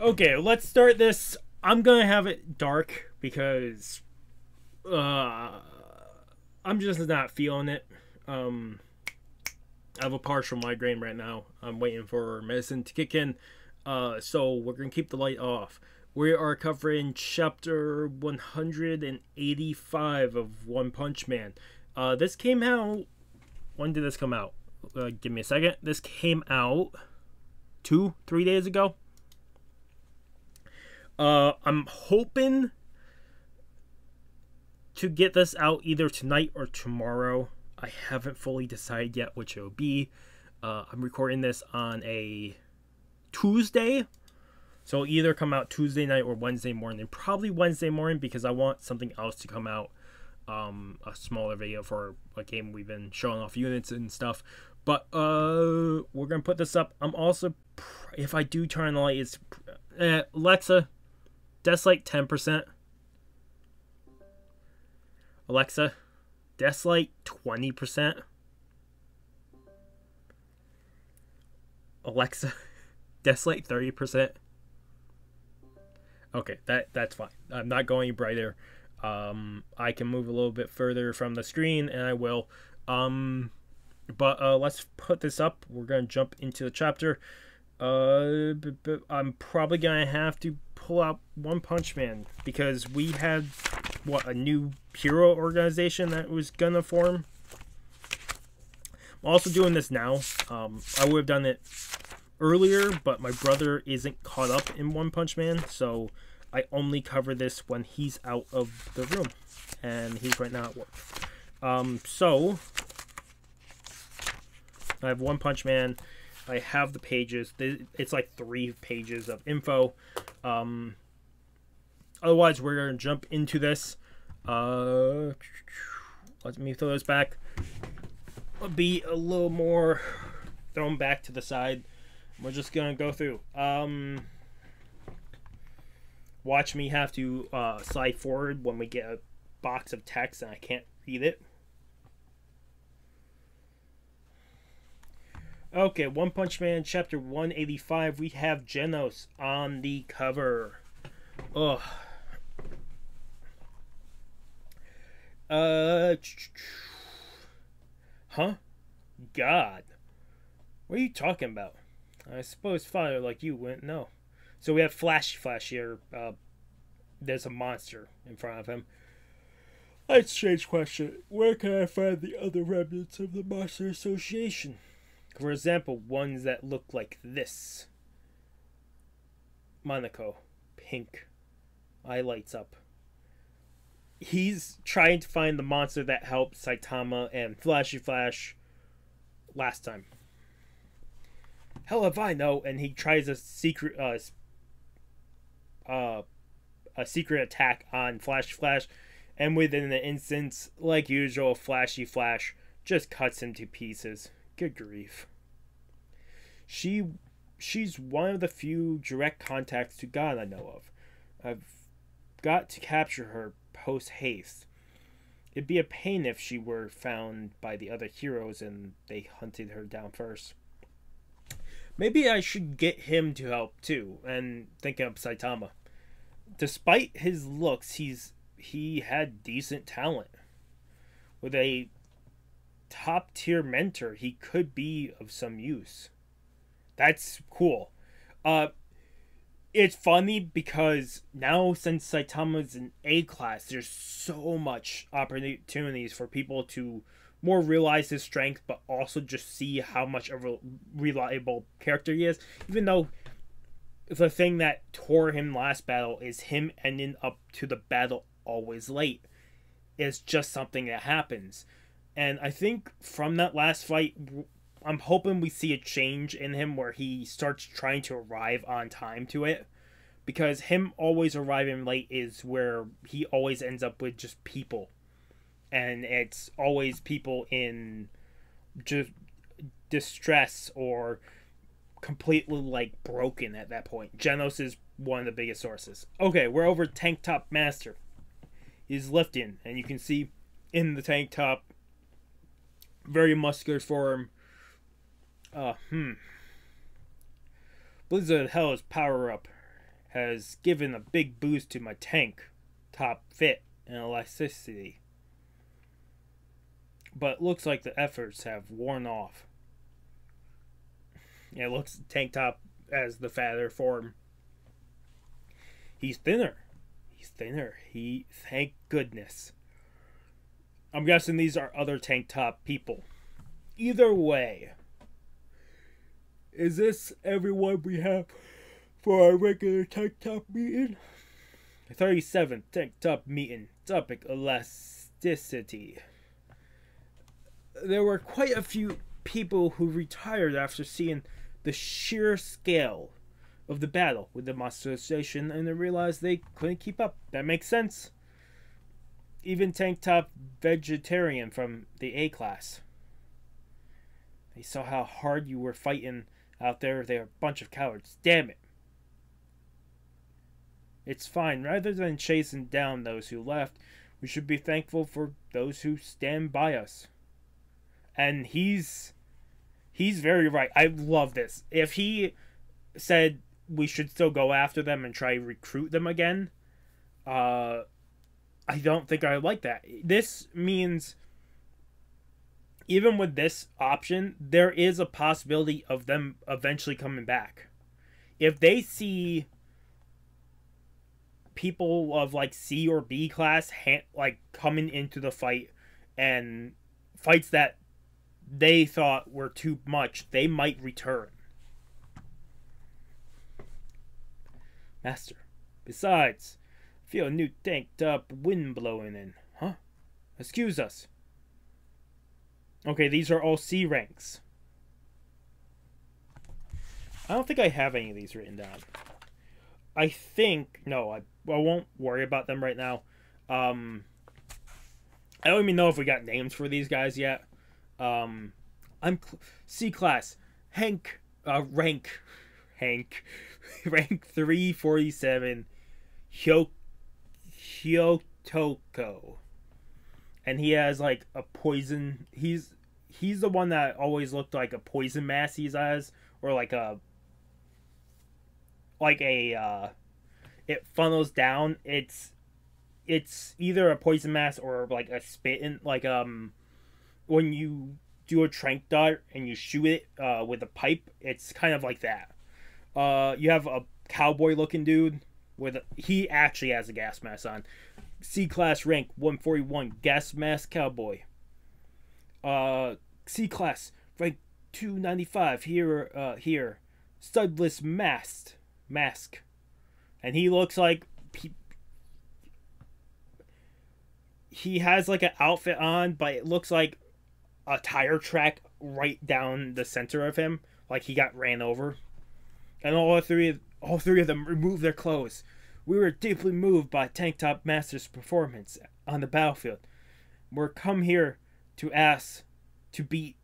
Okay, let's start this. I'm gonna have it dark because I'm just not feeling it. I have a partial migraine right now. I'm waiting for medicine to kick in. So we're gonna keep the light off. We are covering chapter 185 of One Punch Man. This came out. When did this come out? Give me a second. This came out 2-3 days ago. I'm hoping to get this out either tonight or tomorrow. I haven't fully decided yet which it will be. I'm recording this on a Tuesday, so it'll either come out Tuesday night or Wednesday morning. Probably Wednesday morning because I want something else to come out. A smaller video for a game we've been showing off units and stuff. But we're gonna put this up. I'm also, if I do turn the light, it's Alexa, Deathlight 10%. Alexa, Deathlight 20%. Alexa, Deathlight 30%. Okay, that's fine. I'm not going brighter. I can move a little bit further from the screen, and I will. But let's put this up. We're gonna jump into the chapter. I'm probably gonna have to pull out One Punch Man because we had a new hero organization that was gonna form. I'm also doing this now. I would have done it earlier, but my brother isn't caught up in One Punch Man, so I only cover this when he's out of the room, and he's right now at work. So I have One Punch Man. I have the pages. It's like 3 pages of info. Otherwise, we're going to jump into this. Let me throw this back. I'll be a little more thrown back to the side. We're just going to go through. Watch me have to slide forward when we get a box of text and I can't read it. Okay, One Punch Man, chapter 185. We have Genos on the cover. Ugh. Huh? God. What are you talking about? I suppose father like you wouldn't know. So we have Flash here. There's a monster in front of him. A strange question. Where can I find the other remnants of the Monster Association? For example, ones that look like this. Monaco. Pink. Eye lights up. He's trying to find the monster that helped Saitama and Flash last time. Hell if I know. And he tries a secret attack on Flash, and within an instant, like usual, Flash just cuts him to pieces. Good grief. She's one of the few direct contacts to God I know of. I've got to capture her post haste. It'd be a pain if she were found by the other heroes and they hunted her down first. Maybe I should get him to help too, and thinking of Saitama. Despite his looks, he had decent talent. With a top-tier mentor, he could be of some use. That's cool. It's funny because now since Saitama's in A class, there's so much opportunities for people to more realize his strength, but also just see how much of a reliable character he is. Even though the thing that tore him last battle is him ending up to the battle always late. It's just something that happens. And I think from that last fight, I'm hoping we see a change in him where he starts trying to arrive on time to it. Because him always arriving late is where he always ends up with just people. And it's always people in just distress or completely like broken at that point. Genos is one of the biggest sources. Okay, we're over Tank Top Master. He's lifting, and you can see in the tank top, very muscular form. Blizzard Hell's power up. has given a big boost to my tank top fit and elasticity. But it looks like the efforts have worn off. Yeah, it looks tank top as the fatter form. He's thinner. He's thinner. Thank goodness. I'm guessing these are other tank top people. Either way, is this everyone we have for our regular tank top meeting? 37 tank top meeting. Topic elasticity. There were quite a few people who retired after seeing the sheer scale of the battle with the monsterization, and they realized they couldn't keep up. That makes sense. Even tank top vegetarian from the A class. They saw how hard you were fighting out there. They're a bunch of cowards. Damn it. It's fine. Rather than chasing down those who left, we should be thankful for those who stand by us. And he's very right. I love this. If he said we should still go after them and try to recruit them again, I don't think I like that. This means even with this option, there is a possibility of them eventually coming back. If they see people of like C or B class like coming into the fight and fights that they thought were too much, they might return. Master, besides, feel a new tanked up wind blowing in. Huh? Excuse us. Okay, these are all C ranks. I don't think I have any of these written down. I think... No, I won't worry about them right now. I don't even know if we got names for these guys yet. I'm C class. Rank 347. Hyotoko. And he has like a poison. He's the one that always looked like a poison mass he has, or it funnels down. It's either a poison mass or like a spit in, like when you do a trank dart and you shoot it with a pipe. It's kind of like that. You have a cowboy looking dude he actually has a gas mask on. C class rank 141, gas mask cowboy. C class rank 295 here studless mask. And he looks like he has like an outfit on, but it looks like a tire track right down the center of him, like he got ran over. And all three of them removed their clothes. We were deeply moved by Tank Top Master's performance on the battlefield. We're come here to ask to be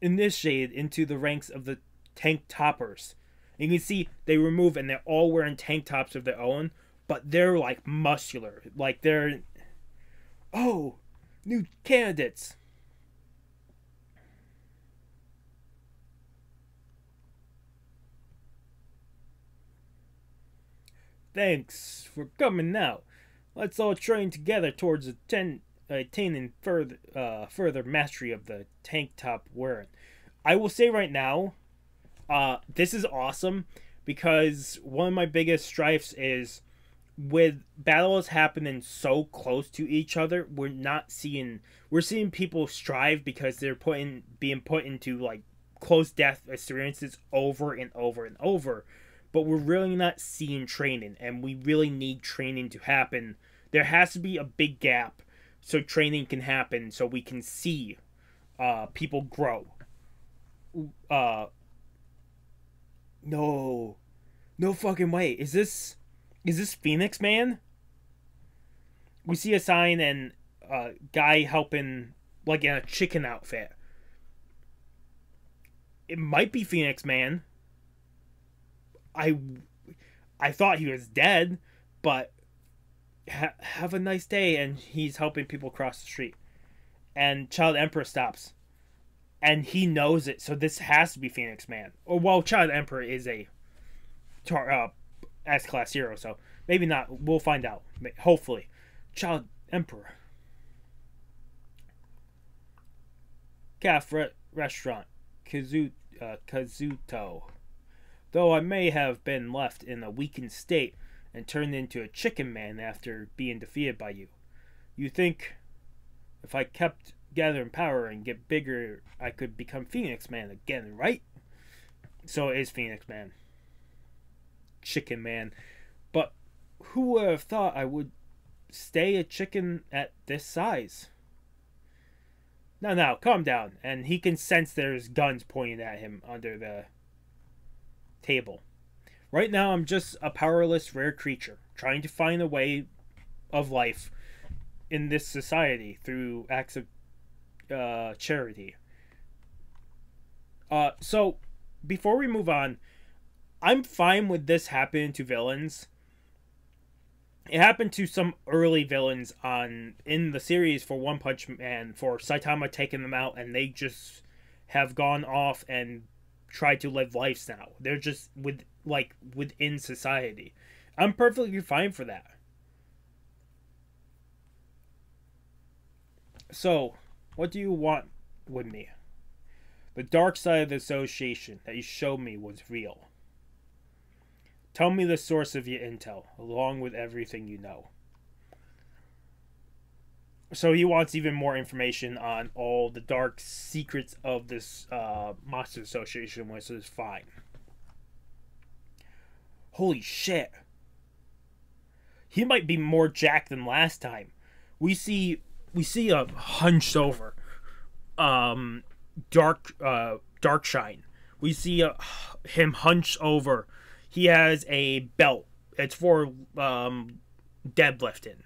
initiated into the ranks of the tank toppers. And you can see they remove, and they're all wearing tank tops of their own, but they're like muscular. Like they're... Oh! New candidates! Thanks for coming now. Let's all train together towards attaining further mastery of the tank top wearing. I will say right now, this is awesome, because one of my biggest strifes is with battles happening so close to each other, we're seeing people strive because they're being put into like close death experiences over and over and over. But we're really not seeing training, and we really need training to happen. There has to be a big gap so training can happen, so we can see people grow. No fucking way. Is this Phoenix Man? We see a sign and a guy helping, like in a chicken outfit. It might be Phoenix Man. I thought he was dead, but have a nice day, and he's helping people cross the street. And Child Emperor stops, and he knows it, so this has to be Phoenix Man. Or well, Child Emperor is a S-class hero, so maybe not. We'll find out. Hopefully. Child Emperor. Restaurant. Kazuto. Though I may have been left in a weakened state and turned into a chicken man after being defeated by you. You think if I kept gathering power and get bigger, I could become Phoenix Man again, right? So it is Phoenix Man. Chicken Man. But who would have thought I would stay a chicken at this size? Now, calm down. And he can sense there's guns pointed at him under the table. Right now, I'm just a powerless, rare creature, trying to find a way of life in this society through acts of charity. So, before we move on, I'm fine with this happening to villains. It happened to some early villains in the series for One Punch Man, for Saitama taking them out, and they just have gone off and tried to live lives now. They're just within society. I'm perfectly fine for that. So, what do you want with me? The dark side of the association that you showed me was real. Tell me the source of your intel, along with everything you know. So he wants even more information on all the dark secrets of this monster association, which is fine. Holy shit. He might be more jacked than last time. We see a hunched over Darkshine. We see him hunched over. He has a belt. It's for deadlifting.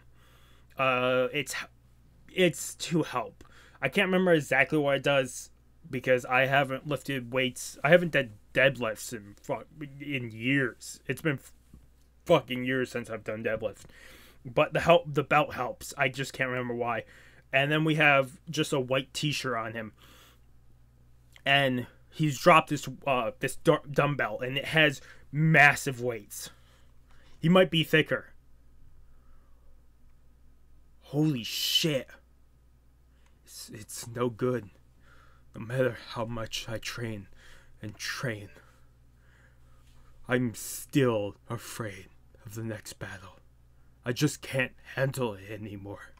It's to help. I can't remember exactly what it does because I haven't lifted weights. I haven't done deadlifts in years. It's been fucking years since I've done deadlifts. But the belt helps. I just can't remember why. And then we have just a white t-shirt on him. And he's dropped this dumbbell, and it has massive weights. He might be thicker. Holy shit. It's no good. No matter how much I train and train, I'm still afraid of the next battle. I just can't handle it anymore.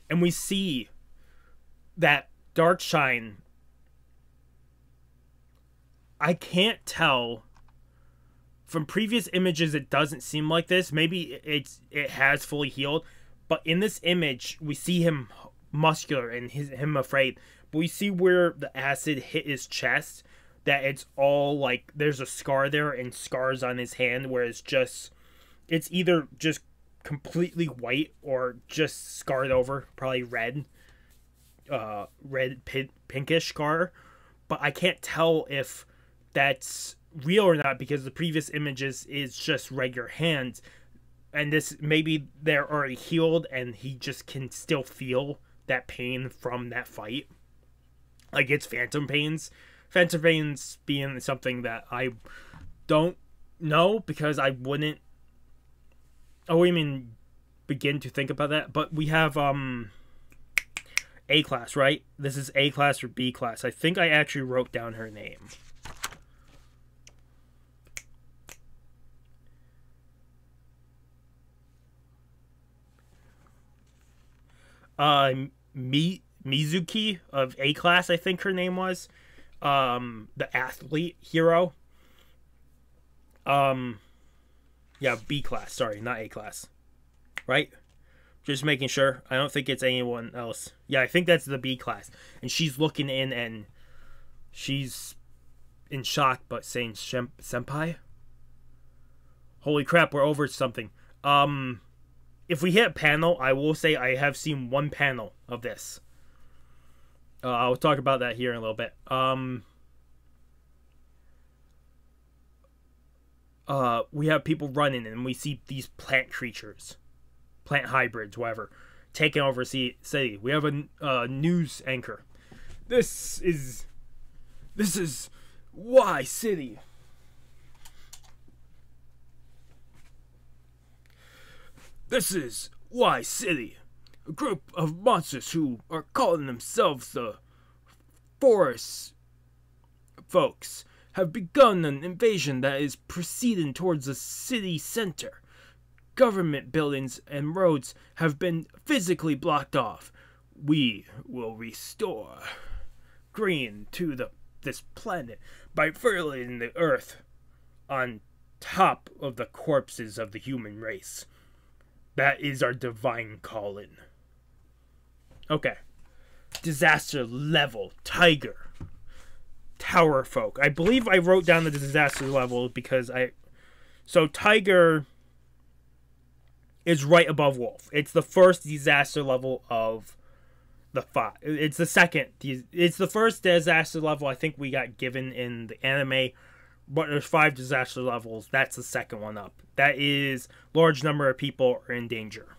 And we see that Darkshine, I can't tell from previous images. It doesn't seem like this. Maybe it has fully healed, but in this image we see him muscular and him afraid. But we see where the acid hit his chest, that it's all like there's a scar there and scars on his hand, where it's either just completely white or just scarred over, probably red pinkish scar. But I can't tell if that's real or not, because the previous images is just regular hands, and this, maybe they're already healed and he just can still feel that pain from that fight. Like, it's phantom pains being something that I don't know, because I wouldn't even begin to think about that. But we have A class, right? This is A class or B class. I think I actually wrote down her name. Mizuki of A class, I think her name was. The athlete hero. Yeah, B class. Sorry, not A class. Right? Just making sure. I don't think it's anyone else. Yeah, I think that's the B class. And she's looking in and she's in shock, but saying, Senpai? Holy crap, we're over something. If we hit a panel, I will say I have seen one panel of this. I'll talk about that here in a little bit. We have people running, and we see these plant creatures, plant hybrids, whatever, taking over city. We have a news anchor. This is why city. This is Y City. A group of monsters who are calling themselves the Forest folks have begun an invasion that is proceeding towards the city center. Government buildings and roads have been physically blocked off. We will restore green to this planet by fertilizing the earth on top of the corpses of the human race. That is our divine calling. Okay. Disaster level. Tiger. Tower folk. I believe I wrote down the disaster level because So Tiger is right above Wolf. It's the first disaster level of the 5. It's the second. It's the first disaster level I think we got given in the anime. But there's 5 disaster levels. That's the second one up. That is large number of people are in danger.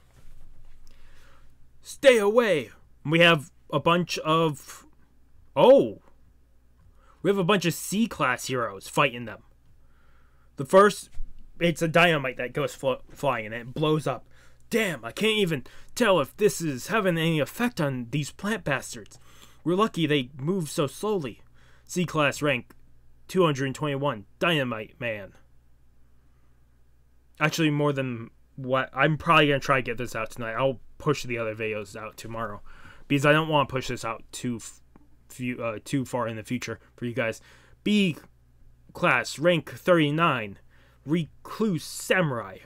Stay away. We have a bunch of... Oh. We have a bunch of C-class heroes fighting them. The first, it's a dynamite that goes flying and it blows up. Damn, I can't even tell if this is having any effect on these plant bastards. We're lucky they move so slowly. C-class rank 221. Dynamite Man. Actually, more than what... I'm probably going to try to get this out tonight. I'll push the other videos out tomorrow. Because I don't want to push this out too far in the future for you guys. B class, rank 39. Recluse Samurai.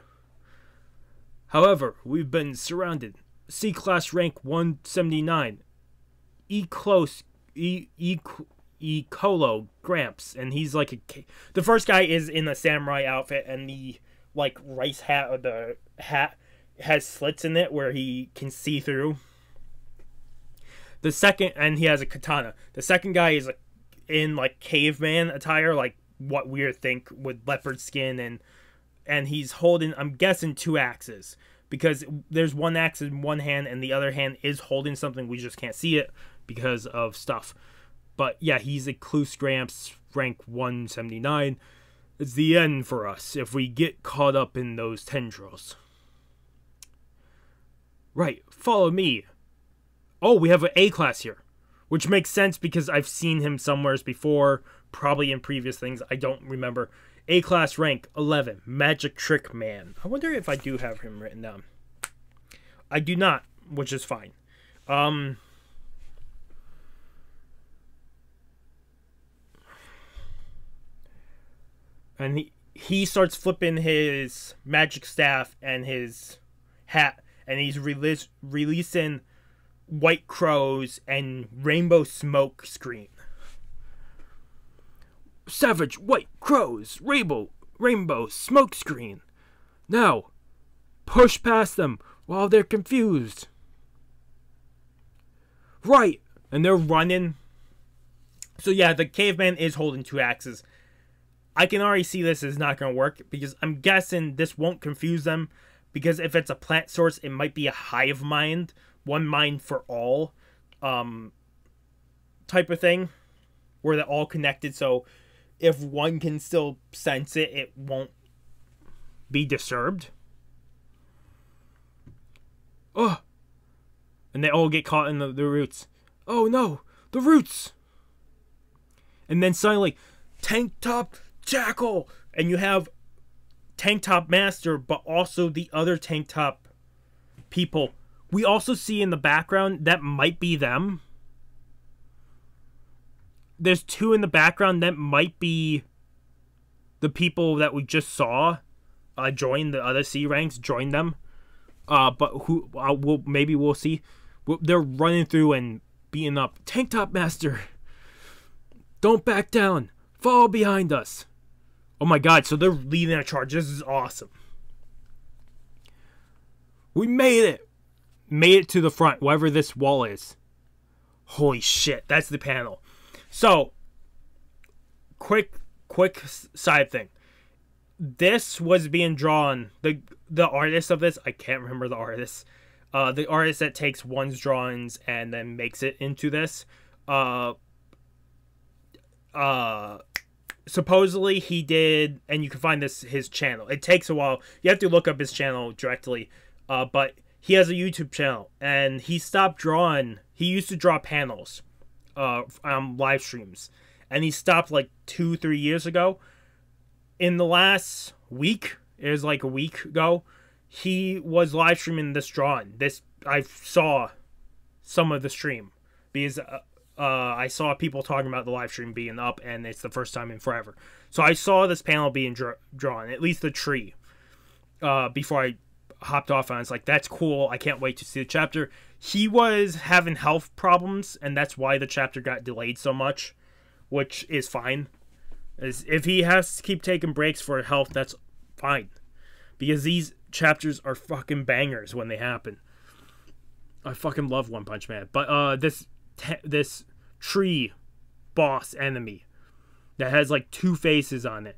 However, we've been surrounded. C class, rank 179. Colo Gramps, and he's like the first guy is in a samurai outfit, and the like rice hat, or the hat has slits in it where he can see through. The second, and he has a katana. The second guy is in like caveman attire, like what we would think with leopard skin, and he's holding, I'm guessing, 2 axes, because there's one axe in one hand and the other hand is holding something. We just can't see it because of stuff. But yeah, he's a Recluse Gramps, rank 179. It's the end for us if we get caught up in those tendrils. Right, follow me. Oh, we have an A-class here, which makes sense because I've seen him somewhere before, probably in previous things. I don't remember. A-class rank 11, Magic Trick Man. I wonder if I do have him written down. I do not, which is fine. And he starts flipping his magic staff and his hat, and he's releasing white crows and rainbow smoke screen. Savage white crows, rainbow smoke screen. Now, push past them while they're confused. Right, and they're running. So yeah, the caveman is holding 2 axes. I can already see this is not going to work, because I'm guessing this won't confuse them, because if it's a plant source, it might be a hive mind, one mind for all, type of thing, where they're all connected, so if one can still sense it, it won't be disturbed. Oh! And they all get caught in the roots. Oh no! The roots! And then suddenly, Tank Top Jackal! And you have Tank Top Master, but also the other Tank Top people. We also see in the background, that might be them. There's 2 in the background that might be the people that we just saw join the other C ranks, join them. But who maybe we'll see. They're running through and beating up. Tank Top Master, don't back down. Follow behind us. Oh my god, so they're leading a charge. This is awesome. We made it. Made it to the front, wherever this wall is. Holy shit, that's the panel. So, quick side thing. This was being drawn, the artist of this, I can't remember the artist. The artist that takes one's drawings and then makes it into this. Supposedly he did, and you can find his channel. It takes a while. You have to look up his channel directly. But he has a YouTube channel, and he stopped drawing. He used to draw panels, live streams, and he stopped like 2-3 years ago. In the last week, it was like a week ago, he was live streaming this drawing. This I saw some of the stream because I saw people talking about the live stream being up, and it's the first time in forever. So I saw this panel being drawn, at least the tree, before I hopped off on it. It's like, that's cool. I can't wait to see the chapter. He was having health problems, and that's why the chapter got delayed so much, which is fine. If he has to keep taking breaks for health, that's fine. Because these chapters are fucking bangers when they happen. I fucking love One Punch Man. But this tree boss enemy that has like 2 faces on it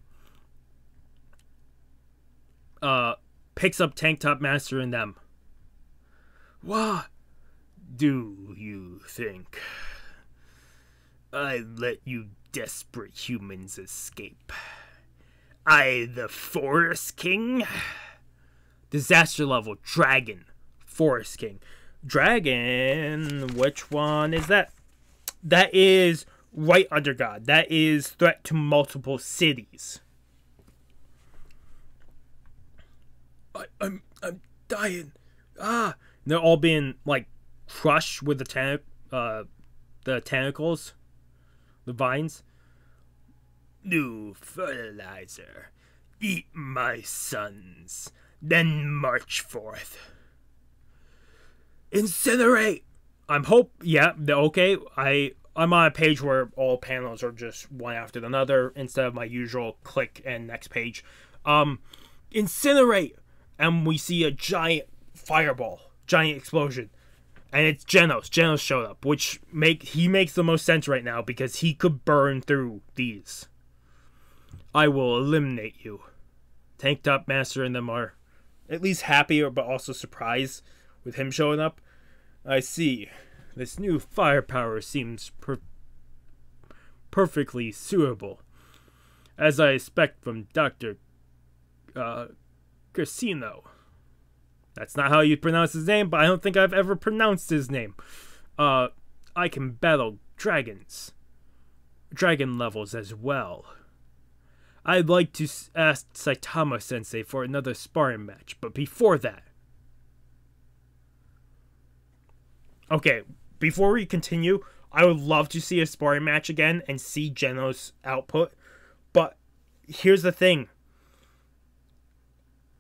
picks up Tank Top Master and them. What do you think? I let you desperate humans escape. I, the Forest King? Disaster level, Dragon. Forest King. Dragon, which one is that? That is Right Under God. That is threat to multiple cities. I'm dying. They're all being like crushed with the tentacles, the vines. New fertilizer. Eat my sons, then march forth. Incinerate. Yeah, okay. I'm on a page where all panels are just one after another instead of my usual click and next page. Incinerate, and we see a giant fireball, giant explosion, and it's Genos. Genos showed up, which he makes the most sense right now because he could burn through these. I will eliminate you. Tank Top Master and them are at least happy, but also surprised with him showing up. I see. This new firepower seems perfectly suitable, as I expect from Dr. Casino. That's not how you pronounce his name, but I don't think I've ever pronounced his name. I can battle dragons. Dragon levels as well. I'd like to ask Saitama-sensei for another sparring match, but before that... Okay, before we continue, I would love to see a sparring match again and see Genos' output, but here's the thing.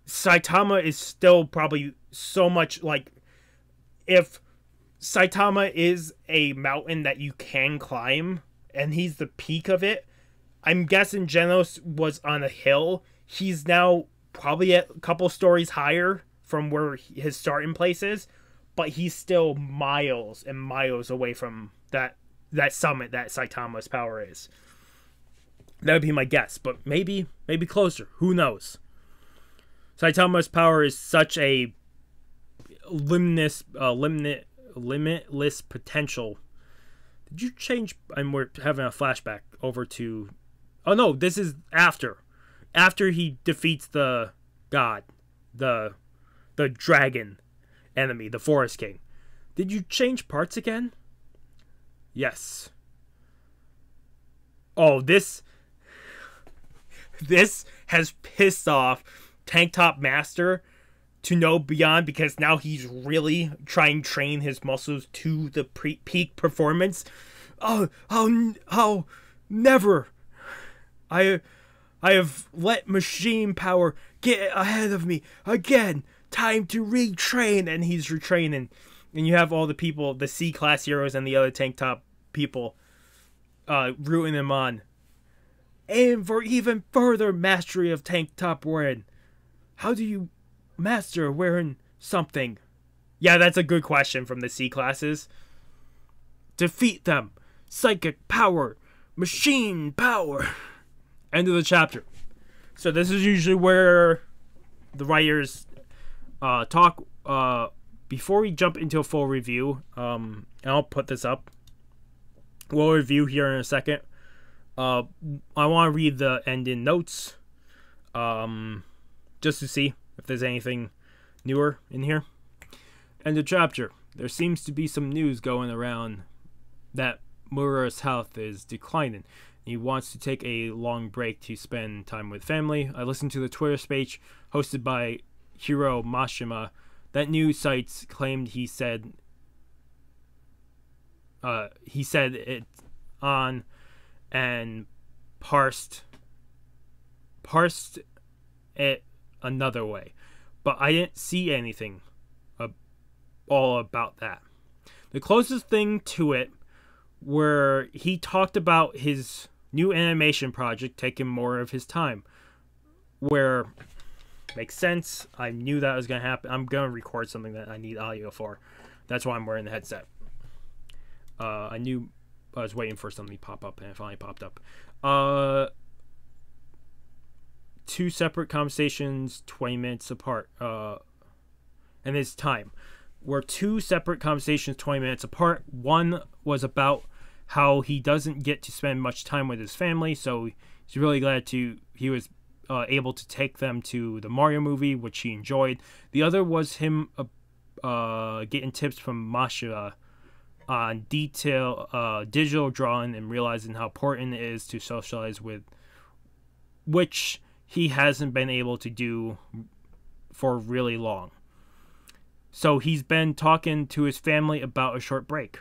Saitama is still probably so much like... If Saitama is a mountain that you can climb, and he's the peak of it, I'm guessing Genos was on a hill. He's now probably a couple stories higher from where his starting place is, but he's still miles and miles away from that summit that Saitama's power is. That would be my guess, but maybe closer. Who knows? Saitama's power is such a limitless potential. Did you change? And we're having a flashback over to... Oh no, this is after he defeats the god, the dragon enemy, the Forest King. Did you change parts again? Yes. Oh, this has pissed off Tank Top Master to no beyond, because now he's really trying to train his muscles to the peak performance. Oh, never. I have let machine power get ahead of me again. Time to retrain. And he's retraining. And you have all the people, the C-class heroes and the other tank top people rooting him on. Aim for even further mastery of tank top wearing. How do you master wearing something? Yeah, that's a good question from the C-classes. Defeat them. Psychic power. Machine power. End of the chapter. So this is usually where the writers talk. Before we jump into a full review, and I'll put this up. We'll review here in a second. I want to read the ending notes, just to see if there's anything newer in here. End of chapter. There seems to be some news going around that Mura's health is declining. He wants to take a long break to spend time with family. I listened to the Twitter speech hosted by Hiro Mashima. That news site claimed he said it on and parsed it another way, but I didn't see anything all about that. The closest thing to it where he talked about his new animation project taking more of his time, where makes sense. I knew that was going to happen. I'm going to record something that I need audio for. That's why I'm wearing the headset. I knew I was waiting for something to pop up, and it finally popped up. 2 separate conversations, 20 minutes apart. And it's time. Were 2 separate conversations, 20 minutes apart. One was about how he doesn't get to spend much time with his family, so he's really glad he was able to take them to the Mario movie, which he enjoyed. The other was him getting tips from Masha on digital drawing and realizing how important it is to socialize with, which he hasn't been able to do for really long. So he's been talking to his family about a short break.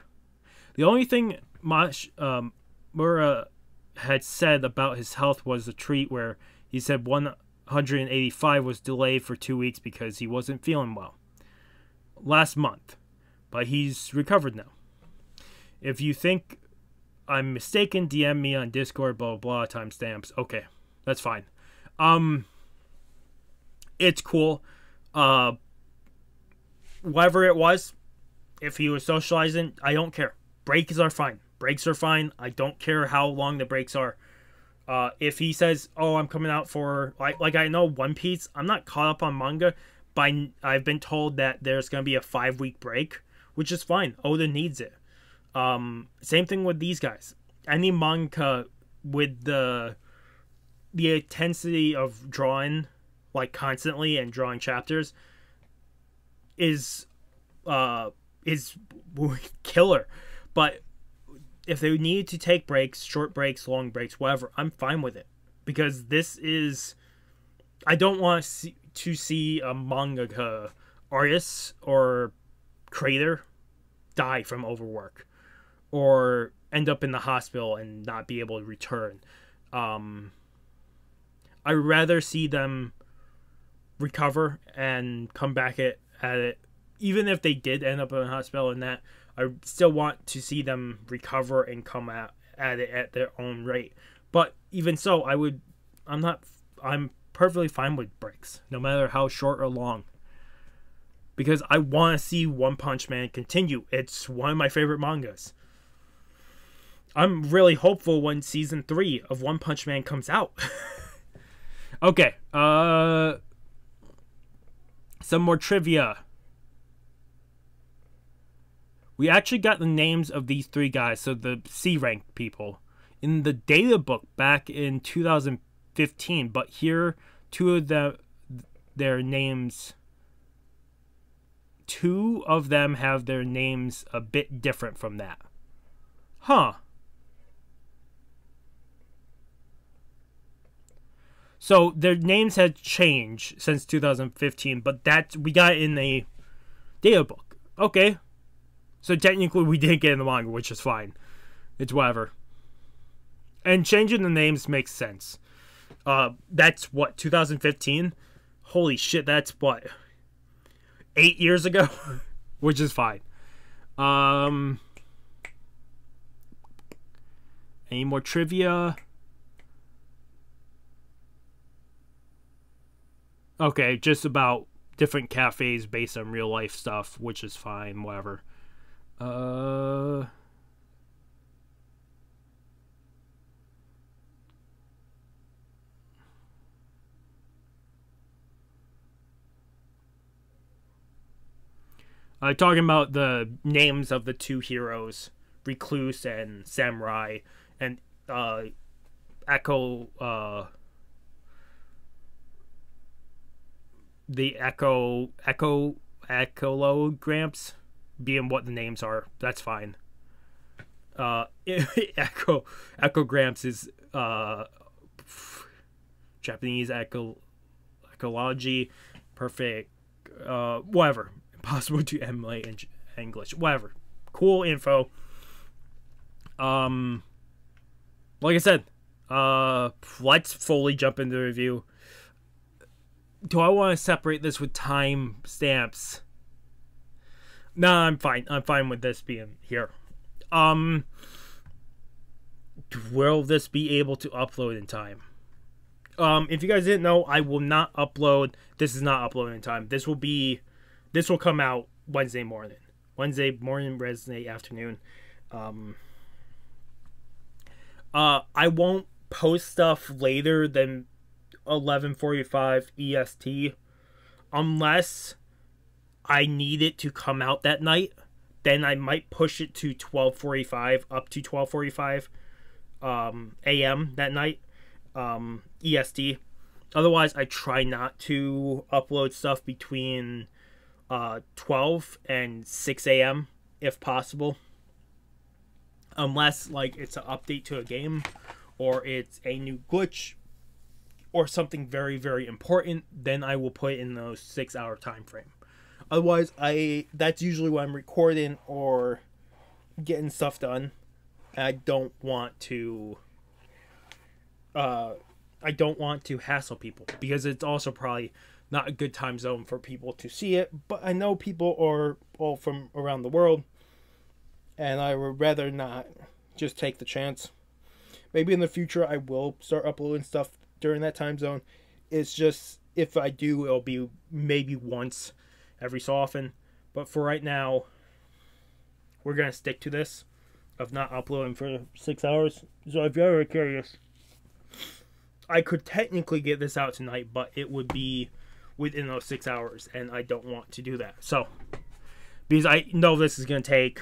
The only thing Mura had said about his health was a tweet where he said 185 was delayed for 2 weeks because he wasn't feeling well last month, but he's recovered now. If you think I'm mistaken, DM me on Discord, blah, blah, blah, timestamps. Okay, that's fine. It's cool. Whatever it was, if he was socializing, I don't care. Breaks are fine. Breaks are fine. I don't care how long the breaks are. If he says, oh, I'm coming out for, like I know One Piece, I'm not caught up on manga, but I've been told that there's going to be a 5-week break, which is fine. Oda needs it. Same thing with these guys. Any manga with the intensity of drawing, like constantly and drawing chapters, is killer. But if they need to take breaks, short breaks, long breaks, whatever, I'm fine with it, because this is, I don't want to see a mangaka artist or creator die from overwork or end up in the hospital and not be able to return. I'd rather see them recover and come back at it. Even if they did end up in the hospital and that, I still want to see them recover and come at it at their own rate. But even so, I'm perfectly fine with breaks, no matter how short or long, because I want to see One Punch Man continue. It's one of my favorite mangas. I'm really hopeful when season 3 of One Punch Man comes out. Okay, some more trivia. We actually got the names of these 3 guys, so the C-rank people, in the data book back in 2015. But here, 2 of their names. 2 of them have their names a bit different from that. Huh. So their names had changed since 2015, but we got it in a data book. Okay. So technically we didn't get in the manga, which is fine. It's whatever. And changing the names makes sense. That's what, 2015? Holy shit, that's what, 8 years ago? Which is fine. Any more trivia? Okay, just about different cafes based on real life stuff, which is fine, whatever. Talking about the names of the 2 heroes, Recluse and Samurai, and Echo the echologramps being what the names are. That's fine. Echogramps is Japanese ecology, perfect, whatever. Impossible to emulate in English, whatever. Cool info. Like I said, let's fully jump into the review. Do I want to separate this with time stamps? No, I'm fine. I'm fine with this being here. Will this be able to upload in time? If you guys didn't know, I will not upload. This is not uploading in time. This will come out Wednesday morning, Wednesday afternoon. I won't post stuff later than 11:45 EST unless I need it to come out that night. Then I might push it to 12:45 up to 12:45 AM that night, EST. Otherwise, I try not to upload stuff between 12 and 6 AM if possible. Unless, like, it's an update to a game, or it's a new glitch, or something very, very important, then I will put it in those 6-hour time frame. Otherwise, that's usually when I'm recording or getting stuff done. I don't want to hassle people, because it's also probably not a good time zone for people to see it. But I know people are all from around the world, and I would rather not just take the chance. Maybe in the future I will start uploading stuff during that time zone. It's just, if I do, it'll be maybe once every so often. But for right now, we're going to stick to this of not uploading for 6 hours. So if you're ever curious, I could technically get this out tonight, but it would be within those 6 hours, and I don't want to do that. So, because I know this is going to take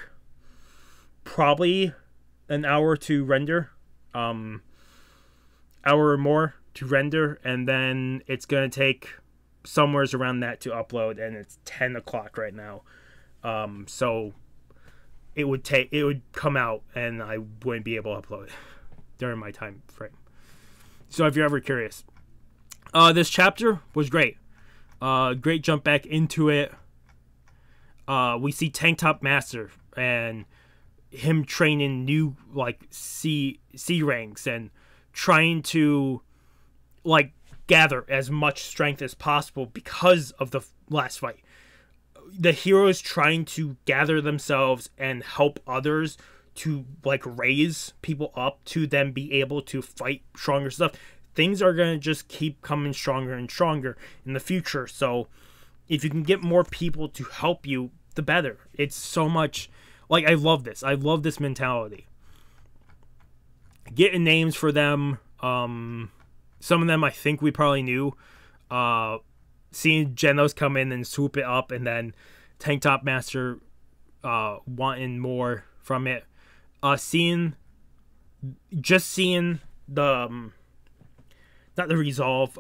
probably an hour to render, hour or more to render, and then it's going to take somewhere around that to upload, and it's 10 o'clock right now. So it would come out, and I wouldn't be able to upload it during my time frame. So if you're ever curious, this chapter was great. Great jump back into it. We see Tank Top Master and him training new, like, C ranks and trying to, like, gather as much strength as possible because of the last fight. The heroes trying to gather themselves and help others to, like, raise people up to then be able to fight stronger stuff. Things are going to just keep coming stronger and stronger in the future. So if you can get more people to help you, the better. It's so much, like, I love this. I love this mentality. Getting names for them. Some of them I think we probably knew. Seeing Genos come in and swoop it up, and then Tank Top Master wanting more from it. Seeing the not the resolve,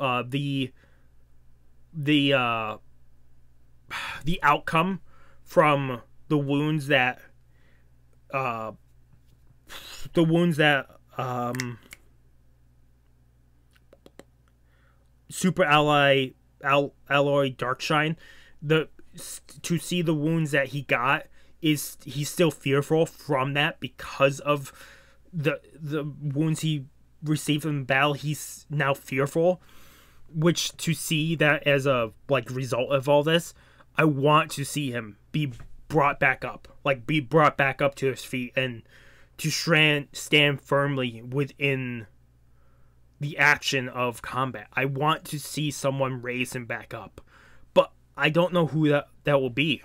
the outcome from the wounds that Super Alloy Darkshine, to see the wounds that he got, he's still fearful from that because of the wounds he received from the battle. He's now fearful, which, to see that as a, like, result of all this, I want to see him be brought back up, like, be brought back up to his feet and to stand firmly within the action of combat. I want to see someone raise him back up, but I don't know who that will be.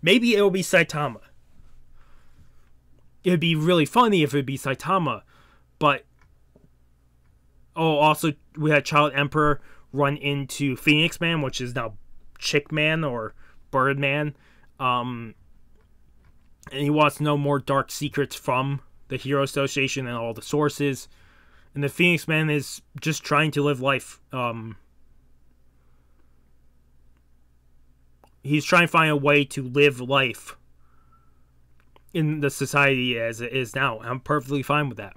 Maybe it will be Saitama. It'd be really funny if it'd be Saitama, but also we had Child Emperor run into Phoenix Man, which is now Chick Man or Bird Man, and he wants to know more dark secrets from the Hero Association and all the sources. And the Phoenix Man is just trying to live life. he's trying to find a way to live life in the society as it is now. I'm perfectly fine with that.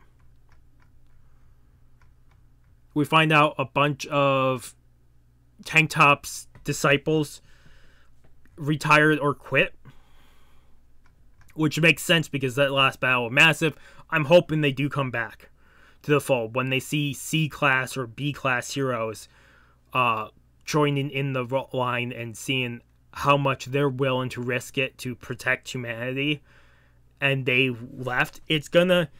We find out a bunch of Tank Top's disciples retired or quit, which makes sense because that last battle was massive. I'm hoping they do come back to the fold when they see C-class or B-class heroes joining in the line and seeing how much they're willing to risk it to protect humanity, and they left. It's gonna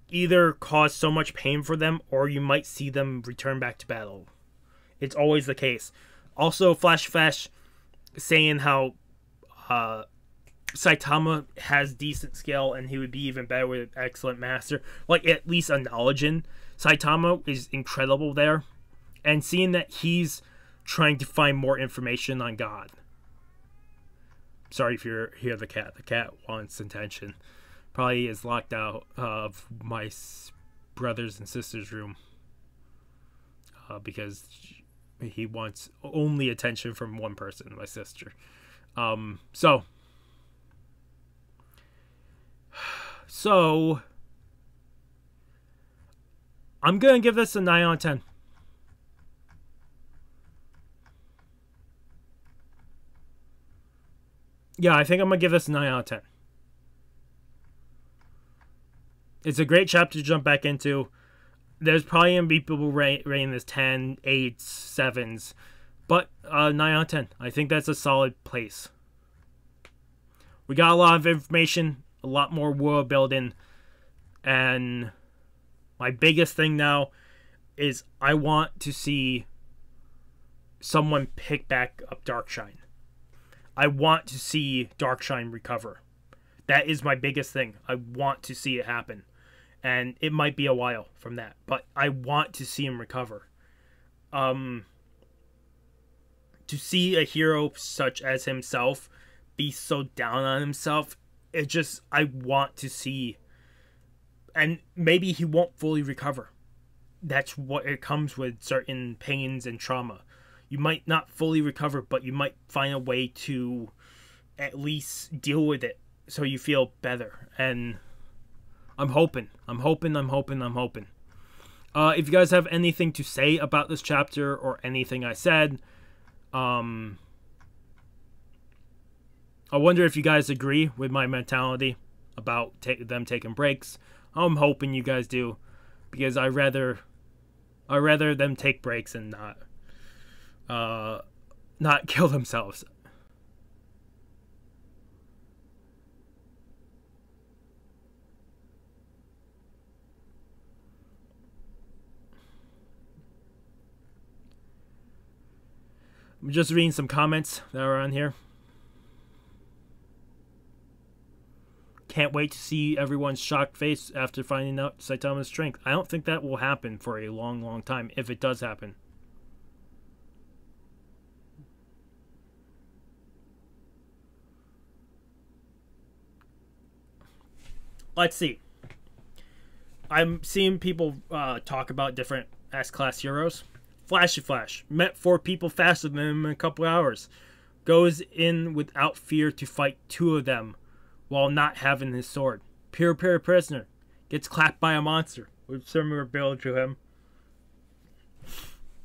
either cause so much pain for them, or you might see them return back to battle. It's always the case. Also, Flash saying how Saitama has decent skill and he would be even better with an excellent master. Like, at least acknowledging Saitama is incredible there. And seeing that he's trying to find more information on God. Sorry if you hear the cat. The cat wants attention. Probably is locked out of my brother's and sister's room. Because he wants only attention from one person, my sister. So I'm gonna give this a 9 out of 10. Yeah, I think I'm gonna give this a 9 out of 10. It's a great chapter to jump back into. There's probably going to be people rating this 10, 8, 7s. But 9 out of 10. I think that's a solid place. We got a lot of information. A lot more world building. And my biggest thing now is I want to see someone pick back up Darkshine. I want to see Darkshine recover. That is my biggest thing. I want to see it happen. And it might be a while from that, but I want to see him recover. To see a hero such as himself be so down on himself, I want to see. And maybe he won't fully recover. That's what it comes with certain pains and trauma. You might not fully recover, but you might find a way to at least deal with it so you feel better. And I'm hoping. If you guys have anything to say about this chapter or anything I said, I wonder if you guys agree with my mentality about them taking breaks. I'm hoping you guys do, because I rather them take breaks and not kill themselves. I'm just reading some comments that are on here. Can't wait to see everyone's shocked face after finding out Saitama's strength. I don't think that will happen for a long, long time, if it does happen. Let's see. I'm seeing people talk about different S-class heroes. Flash. Met 4 people faster than him in a couple hours. Goes in without fear to fight 2 of them while not having his sword. Pure prisoner. Gets clapped by a monster with similar ability to him.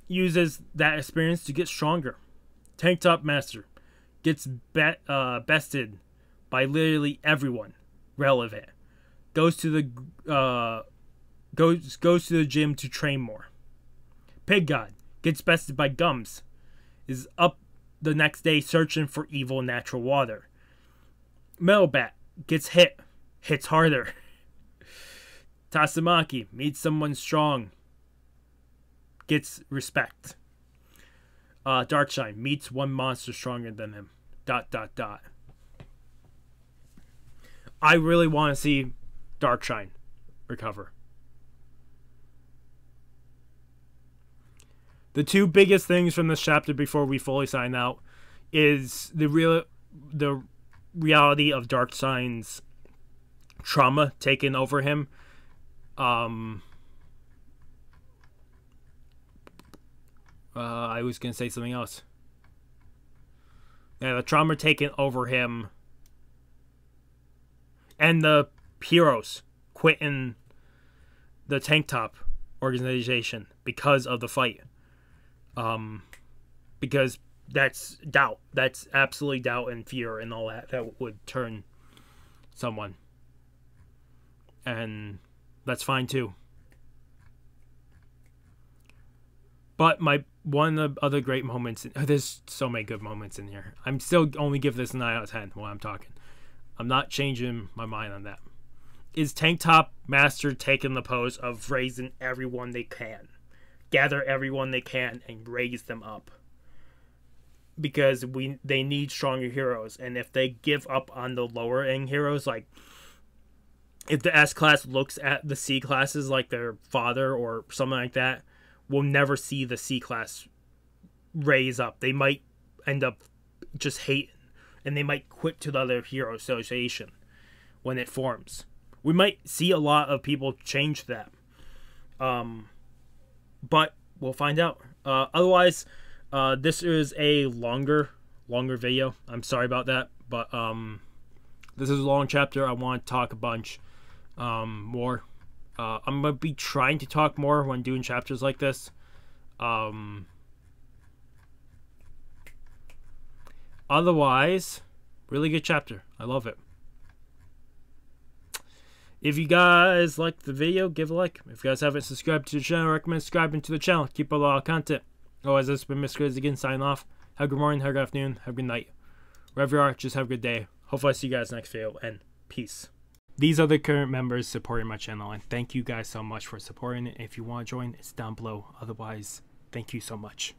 Uses that experience to get stronger. Tank Top Master. Gets bested by literally everyone relevant. Goes to the gym to train more. Pig God gets bested by Gums. Is up the next day searching for evil natural water. Metal Bat gets hits harder. Tatsumaki meets someone strong, gets respect. Darkshine meets one monster stronger than him. ... I really want to see Darkshine recover. The 2 biggest things from this chapter before we fully sign out is the reality of Darkshine's trauma taking over him. I was going to say something else. Yeah, the trauma taking over him. And the heroes quitting the Tank Top organization because of the fight. Because that's doubt. That's absolutely doubt and fear and all that would turn someone. And that's fine too. But one of the other great moments, there's so many good moments in here. I'm still only give this a 9 out of 10 while I'm talking. I'm not changing my mind on that. Is Tank Top Master taking the pose of raising everyone they can. Gather everyone they can and raise them up. Because they need stronger heroes. And if they give up on the lower end heroes, like if the S class looks at the C classes like their father or something like that, we'll never see the C class raise up. They might end up just hating. And they might quit to the other hero association when it forms. We might see a lot of people change that. But we'll find out. Otherwise, this is a longer video. I'm sorry about that. But this is a long chapter. I want to talk a bunch more. I'm going to be trying to talk more when doing chapters like this. Otherwise, really good chapter. I love it. If you guys liked the video, give a like. If you guys haven't subscribed to the channel, I recommend subscribing to the channel. Keep up a lot of content. Otherwise, this has been Mr. Crazy again, signing off. Have a good morning, have a good afternoon, have a good night. Wherever you are, just have a good day. Hopefully I see you guys next video, and peace. These are the current members supporting my channel, and thank you guys so much for supporting it. If you want to join, it's down below. Otherwise, thank you so much.